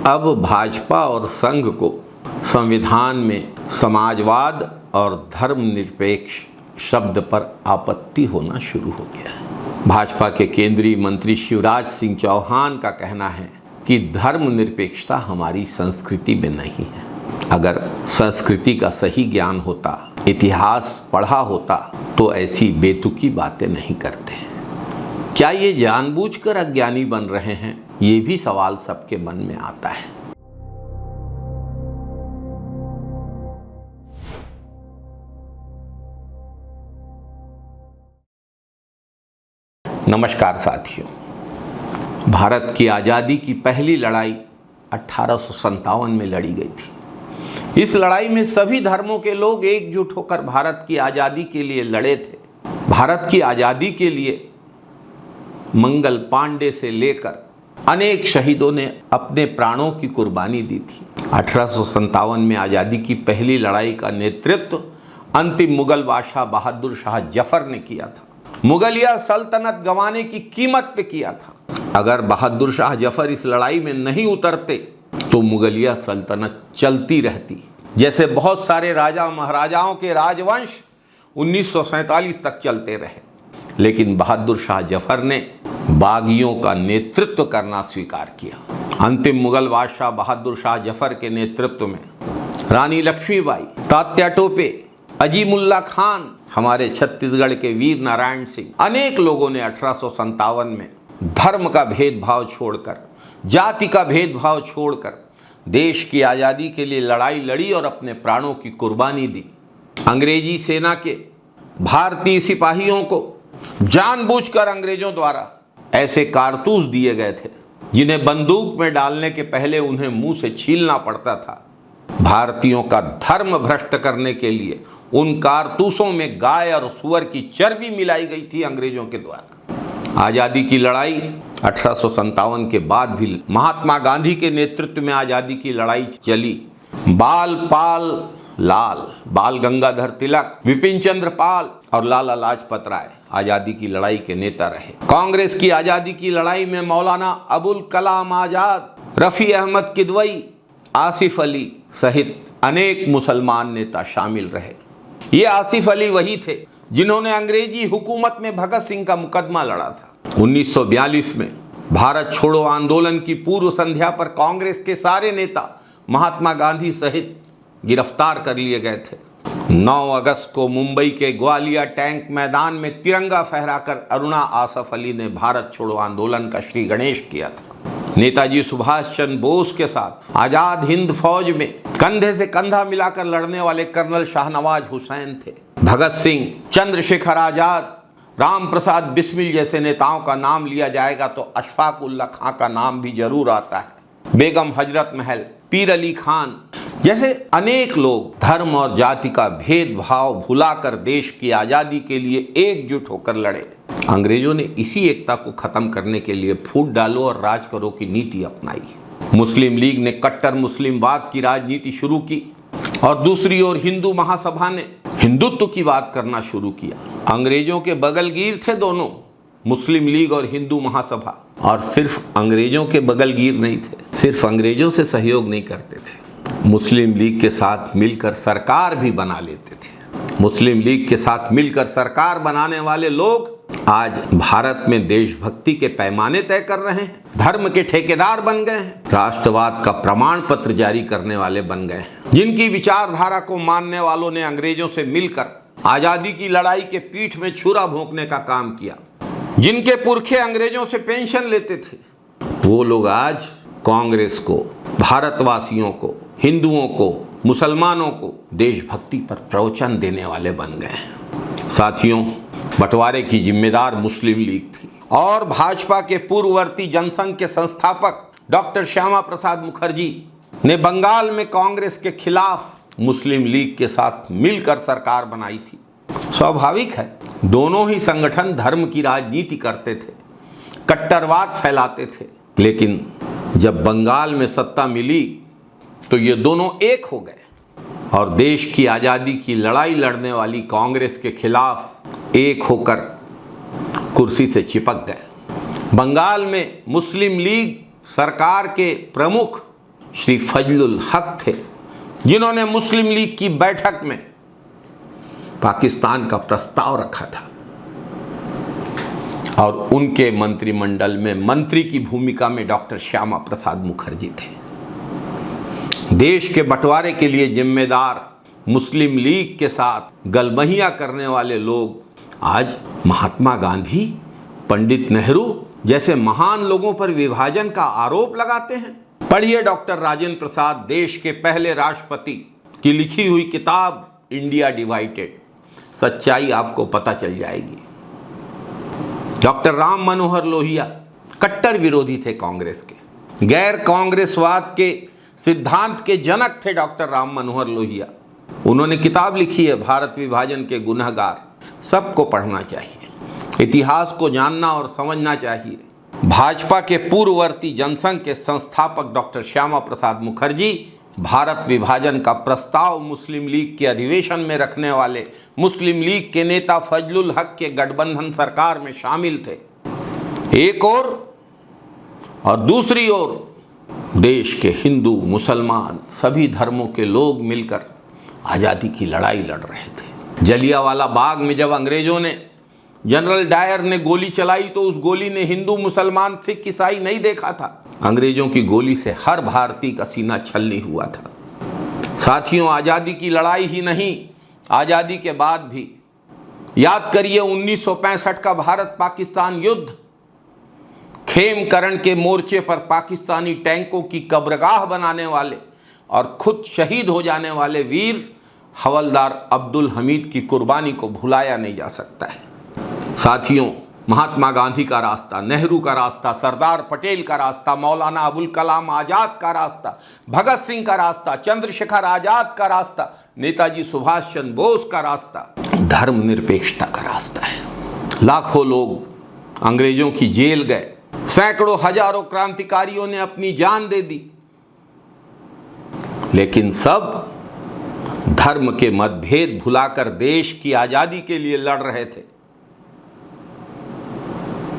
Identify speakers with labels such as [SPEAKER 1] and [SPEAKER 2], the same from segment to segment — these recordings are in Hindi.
[SPEAKER 1] अब भाजपा और संघ को संविधान में समाजवाद और धर्मनिरपेक्ष शब्द पर आपत्ति होना शुरू हो गया है। भाजपा के केंद्रीय मंत्री शिवराज सिंह चौहान का कहना है कि धर्मनिरपेक्षता हमारी संस्कृति में नहीं है। अगर संस्कृति का सही ज्ञान होता, इतिहास पढ़ा होता तो ऐसी बेतुकी बातें नहीं करते। क्या ये जानबूझकर अज्ञानी बन रहे हैं? ये भी सवाल सबके मन में आता है। नमस्कार साथियों, भारत की आज़ादी की पहली लड़ाई 1857 में लड़ी गई थी। इस लड़ाई में सभी धर्मों के लोग एकजुट होकर भारत की आज़ादी के लिए लड़े थे। भारत की आज़ादी के लिए मंगल पांडे से लेकर अनेक शहीदों ने अपने प्राणों की कुर्बानी दी थी। 1857 में आज़ादी की पहली लड़ाई का नेतृत्व अंतिम मुगल बादशाह बहादुर शाह जफर ने किया था। मुगलिया सल्तनत गंवाने की कीमत पे किया था। अगर बहादुर शाह जफर इस लड़ाई में नहीं उतरते तो मुगलिया सल्तनत चलती रहती। जैसे बहुत सारे राजा महाराजाओं के राजवंश 1947 तक चलते रहे, लेकिन बहादुर शाह जफर ने बागियों का नेतृत्व करना स्वीकार किया। अंतिम मुगल बादशाह बहादुर शाह जफर के नेतृत्व में रानी लक्ष्मीबाई, तात्या टोपे, अजीमुल्ला खान, हमारे छत्तीसगढ़ के वीर नारायण सिंह, अनेक लोगों ने 1857 में धर्म का भेदभाव छोड़कर, जाति का भेदभाव छोड़कर देश की आज़ादी के लिए लड़ाई लड़ी और अपने प्राणों की कुर्बानी दी। अंग्रेजी सेना के भारतीय सिपाहियों को जानबूझकर अंग्रेजों द्वारा ऐसे कारतूस दिए गए थे जिन्हें बंदूक में डालने के पहले उन्हें मुंह से छीलना पड़ता था। भारतीयों का धर्म भ्रष्ट करने के लिए उन कारतूसों में गाय और सुअर की चर्बी मिलाई गई थी अंग्रेजों के द्वारा। आज़ादी की लड़ाई 1857 के बाद भी महात्मा गांधी के नेतृत्व में आज़ादी की लड़ाई चली। बाल पाल लाल, बाल गंगाधर तिलक, विपिन चंद्र पाल और लाला लाजपत राय आज़ादी की लड़ाई के नेता रहे। कांग्रेस की आज़ादी की लड़ाई में मौलाना अबुल कलाम आज़ाद, रफ़ी अहमद किदवई, आसिफ अली सहित अनेक मुसलमान नेता शामिल रहे। ये आसिफ अली वही थे जिन्होंने अंग्रेजी हुकूमत में भगत सिंह का मुकदमा लड़ा था। 1942 में भारत छोड़ो आंदोलन की पूर्व संध्या पर कांग्रेस के सारे नेता महात्मा गांधी सहित गिरफ्तार कर लिए गए थे। 9 अगस्त को मुंबई के ग्वालिया टैंक मैदान में तिरंगा फहराकर अरुणा आसफ अली ने भारत छोड़ो आंदोलन का श्री गणेश किया था। नेताजी सुभाष चंद्र बोस के साथ आजाद हिंद फौज में कंधे से कंधा मिलाकर लड़ने वाले कर्नल शाहनवाज हुसैन थे। भगत सिंह, चंद्रशेखर आजाद, राम प्रसाद बिस्मिल जैसे नेताओं का नाम लिया जाएगा तो अशफाक उल्ला खां का नाम भी जरूर आता है। बेगम हजरत महल, पीर अली खान जैसे अनेक लोग धर्म और जाति का भेदभाव भुलाकर देश की आज़ादी के लिए एकजुट होकर लड़े। अंग्रेजों ने इसी एकता को खत्म करने के लिए फूट डालो और राज करो की नीति अपनाई। मुस्लिम लीग ने कट्टर मुस्लिमवाद की राजनीति शुरू की और दूसरी ओर हिंदू महासभा ने हिंदुत्व की बात करना शुरू किया। अंग्रेजों के बगलगीर थे दोनों, मुस्लिम लीग और हिंदू महासभा। और सिर्फ अंग्रेजों के बगलगीर नहीं थे, सिर्फ अंग्रेजों से सहयोग नहीं करते थे, मुस्लिम लीग के साथ मिलकर सरकार भी बना लेते थे। मुस्लिम लीग के साथ मिलकर सरकार बनाने वाले लोग आज भारत में देशभक्ति के पैमाने तय कर रहे हैं, धर्म के ठेकेदार बन गए हैं, राष्ट्रवाद का प्रमाण पत्र जारी करने वाले बन गए हैं। जिनकी विचारधारा को मानने वालों ने अंग्रेजों से मिलकर आज़ादी की लड़ाई के पीठ में छुरा भोंकने का काम किया। जिनके पुरखे अंग्रेजों से पेंशन लेते थे, वो लोग आज कांग्रेस को, भारतवासियों को, हिंदुओं को, मुसलमानों को देशभक्ति पर प्रवचन देने वाले बन गए हैं। साथियों, बंटवारे की जिम्मेदार मुस्लिम लीग थी और भाजपा के पूर्ववर्ती जनसंघ के संस्थापक डॉक्टर श्यामा प्रसाद मुखर्जी ने बंगाल में कांग्रेस के खिलाफ मुस्लिम लीग के साथ मिलकर सरकार बनाई थी। स्वाभाविक है, दोनों ही संगठन धर्म की राजनीति करते थे, कट्टरवाद फैलाते थे, लेकिन जब बंगाल में सत्ता मिली तो ये दोनों एक हो गए और देश की आज़ादी की लड़ाई लड़ने वाली कांग्रेस के खिलाफ एक होकर कुर्सी से चिपक गए। बंगाल में मुस्लिम लीग सरकार के प्रमुख श्री फजलुल हक थे, जिन्होंने मुस्लिम लीग की बैठक में पाकिस्तान का प्रस्ताव रखा था और उनके मंत्रिमंडल में मंत्री की भूमिका में डॉक्टर श्यामा प्रसाद मुखर्जी थे। देश के बंटवारे के लिए जिम्मेदार मुस्लिम लीग के साथ गलबहियां करने वाले लोग आज महात्मा गांधी, पंडित नेहरू जैसे महान लोगों पर विभाजन का आरोप लगाते हैं। पढ़िए डॉक्टर राजेंद्र प्रसाद, देश के पहले राष्ट्रपति, की लिखी हुई किताब इंडिया डिवाइडेड, सच्चाई आपको पता चल जाएगी। डॉक्टर राम मनोहर लोहिया कट्टर विरोधी थे कांग्रेस के, गैर कांग्रेसवाद के सिद्धांत के जनक थे डॉक्टर राम मनोहर लोहिया। उन्होंने किताब लिखी है भारत विभाजन के गुनहगार। सबको पढ़ना चाहिए, इतिहास को जानना और समझना चाहिए। भाजपा के पूर्ववर्ती जनसंघ के संस्थापक डॉक्टर श्यामा प्रसाद मुखर्जी भारत विभाजन का प्रस्ताव मुस्लिम लीग के अधिवेशन में रखने वाले मुस्लिम लीग के नेता फजलुल हक के गठबंधन सरकार में शामिल थे। एक और दूसरी ओर देश के हिंदू, मुसलमान सभी धर्मों के लोग मिलकर आज़ादी की लड़ाई लड़ रहे थे। जलियांवाला बाग में जब अंग्रेजों ने, जनरल डायर ने गोली चलाई तो उस गोली ने हिंदू, मुसलमान, सिख, ईसाई नहीं देखा था। अंग्रेजों की गोली से हर भारतीय का सीना छलनी हुआ था। साथियों, आज़ादी की लड़ाई ही नहीं, आज़ादी के बाद भी याद करिए 1965 का भारत पाकिस्तान युद्ध। खेमकरण के मोर्चे पर पाकिस्तानी टैंकों की कब्रगाह बनाने वाले और खुद शहीद हो जाने वाले वीर हवलदार अब्दुल हमीद की कुर्बानी को भुलाया नहीं जा सकता है। साथियों, महात्मा गांधी का रास्ता, नेहरू का रास्ता, सरदार पटेल का रास्ता, मौलाना अबुल कलाम आजाद का रास्ता, भगत सिंह का रास्ता, चंद्रशेखर आजाद का रास्ता, नेताजी सुभाष चंद्र बोस का रास्ता धर्मनिरपेक्षता का रास्ता है। लाखों लोग अंग्रेजों की जेल गए, सैकड़ों हजारों क्रांतिकारियों ने अपनी जान दे दी, लेकिन सब धर्म के मतभेद भुलाकर देश की आजादी के लिए लड़ रहे थे।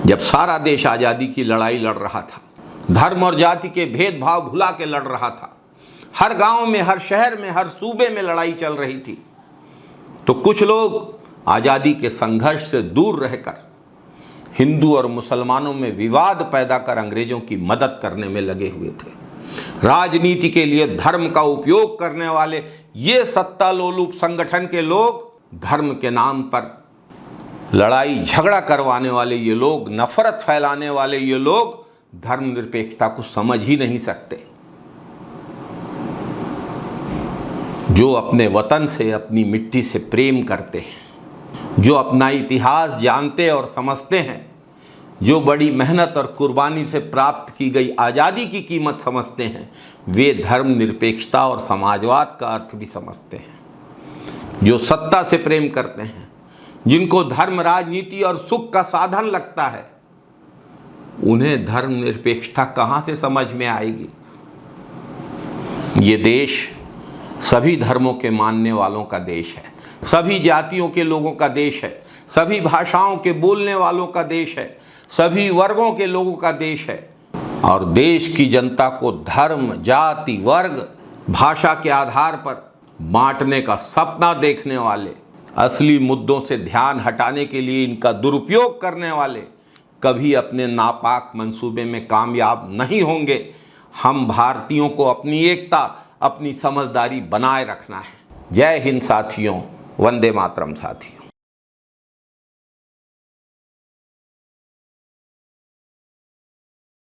[SPEAKER 1] जब सारा देश आजादी की लड़ाई लड़ रहा था, धर्म और जाति के भेदभाव भुला के लड़ रहा था, हर गांव में, हर शहर में, हर सूबे में लड़ाई चल रही थी, तो कुछ लोग आजादी के संघर्ष से दूर रहकर हिंदू और मुसलमानों में विवाद पैदा कर अंग्रेजों की मदद करने में लगे हुए थे। राजनीति के लिए धर्म का उपयोग करने वाले ये सत्ता लोलुप संगठन के लोग, धर्म के नाम पर लड़ाई झगड़ा करवाने वाले ये लोग, नफरत फैलाने वाले ये लोग धर्मनिरपेक्षता को समझ ही नहीं सकते। जो अपने वतन से, अपनी मिट्टी से प्रेम करते हैं, जो अपना इतिहास जानते और समझते हैं, जो बड़ी मेहनत और कुर्बानी से प्राप्त की गई आज़ादी की कीमत समझते हैं, वे धर्मनिरपेक्षता और समाजवाद का अर्थ भी समझते हैं। जो सत्ता से प्रेम करते हैं, जिनको धर्म राजनीति और सुख का साधन लगता है, उन्हें धर्मनिरपेक्षता कहाँ से समझ में आएगी। ये देश सभी धर्मों के मानने वालों का देश है, सभी जातियों के लोगों का देश है, सभी भाषाओं के बोलने वालों का देश है, सभी वर्गों के लोगों का देश है। और देश की जनता को धर्म, जाति, वर्ग, भाषा के आधार पर बांटने का सपना देखने वाले, असली मुद्दों से ध्यान हटाने के लिए इनका दुरुपयोग करने वाले कभी अपने नापाक मंसूबे में कामयाब नहीं होंगे। हम भारतीयों को अपनी एकता, अपनी समझदारी बनाए रखना है। जय हिंद साथियों, वंदे मातरम साथियों।